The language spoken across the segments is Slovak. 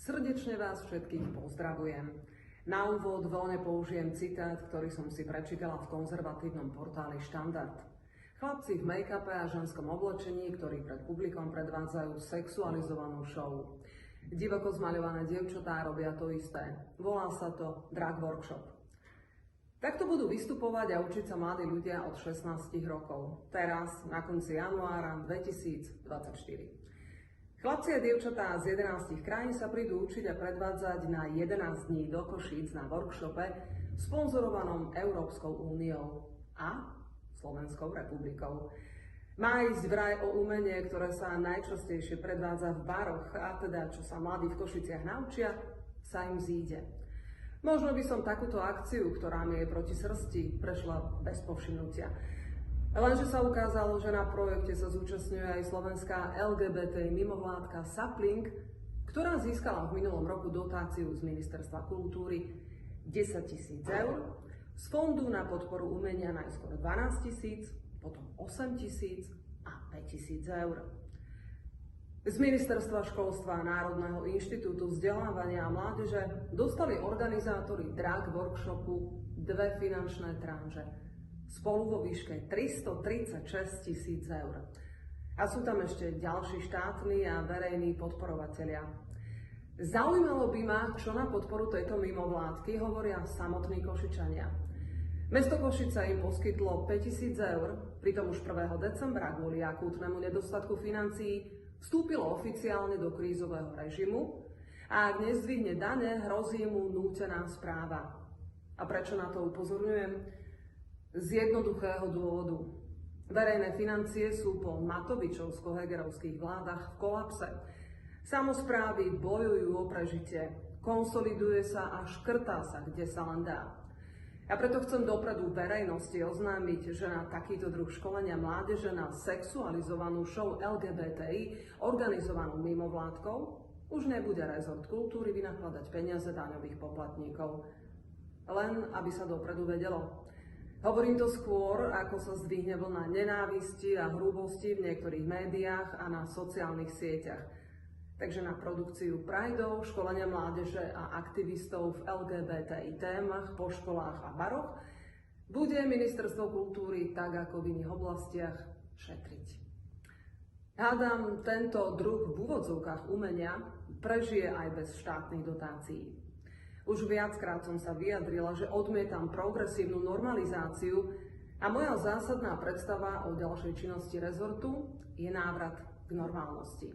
Srdečne vás všetkých pozdravujem. Na úvod voľne použijem citát, ktorý som si prečítala v konzervatívnom portáli Štandard. Chlapci v make-upe a ženskom oblečení, ktorí pred publikom predvádzajú sexualizovanú show. Divoko zmaľované dievčatá robia to isté. Volá sa to drag workshop. Takto budú vystupovať a učiť sa mladí ľudia od 16 rokov. Teraz, na konci januára 2024. Chlapci a dievčatá z 11 krajín sa prídu učiť a predvádzať na 11 dní do Košíc na workshope sponzorovanom Európskou úniou a Slovenskou republikou. Má ísť vraj o umenie, ktoré sa najčastejšie predvádza v baroch, a teda čo sa mladí v Košiciach naučia, sa im zíde. Možno by som takúto akciu, ktorá mi je proti srsti, prešla bez povšimnutia. Lenže sa ukázalo, že na projekte sa zúčastňuje aj slovenská LGBT mimovládka Sapling, ktorá získala v minulom roku dotáciu z Ministerstva kultúry 10 000 eur, z fondu na podporu umenia najskôr 12 000, potom 8 000 a 5 000 eur. Z Ministerstva školstva a Národného inštitútu vzdelávania a mládeže dostali organizátori drag workshopu dve finančné tranže, spolu vo výške 336 000 eur. A sú tam ešte ďalší štátni a verejní podporovatelia. Zaujímalo by ma, čo na podporu tejto mimovládky hovoria samotní Košičania. Mesto Košice im poskytlo 5 000 eur, pritom už 1. decembra kvôli akútnemu nedostatku financií vstúpilo oficiálne do krízového režimu a ak nezdvihne dane, hrozí mu nútená správa. A prečo na to upozorňujem? Z jednoduchého dôvodu. Verejné financie sú po Matovičovsko-Hegerovských vládach v kolapse. Samosprávy bojujú o prežitie, konsoliduje sa a škrtá sa, kde sa len dá. A preto chcem dopredu verejnosti oznámiť, že na takýto druh školenia mládeže na sexualizovanú show LGBTI organizovanú mimovládkou už nebude rezort kultúry vynakladať peniaze daňových poplatníkov. Len aby sa dopredu vedelo. Hovorím to skôr, ako sa zdvihne vlna nenávisti a hrubosti v niektorých médiách a na sociálnych sieťach. Takže na produkciu prajdov, školenia mládeže a aktivistov v LGBTI témach po školách a baroch bude Ministerstvo kultúry tak ako v iných oblastiach šetriť. Hádam, tento druh v úvodzovkách umenia prežije aj bez štátnych dotácií. Už viackrát som sa vyjadrila, že odmietam progresívnu normalizáciu a moja zásadná predstava o ďalšej činnosti rezortu je návrat k normálnosti.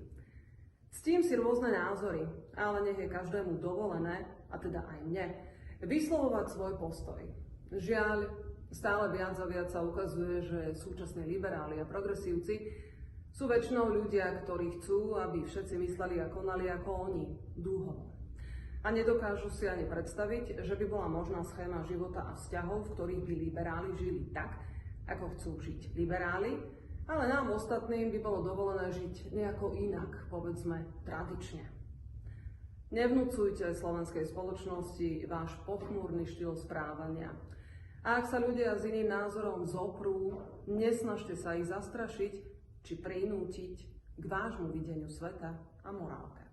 Ctím si rôzne názory, ale nech je každému dovolené, a teda aj mne, vyslovovať svoj postoj. Žiaľ, stále viac a viac sa ukazuje, že súčasní liberáli a progresívci sú väčšinou ľudia, ktorí chcú, aby všetci mysleli a konali ako oni, dúho. A nedokážu si ani predstaviť, že by bola možná schéma života a vzťahov, v ktorých by liberáli žili tak, ako chcú žiť liberáli, ale nám ostatným by bolo dovolené žiť nejako inak, povedzme tradične. Nevnúcujte slovenskej spoločnosti váš pochmúrny štýl správania. A ak sa ľudia s iným názorom zoprú, nesnažte sa ich zastrašiť či prinútiť k vášmu videniu sveta a morálke.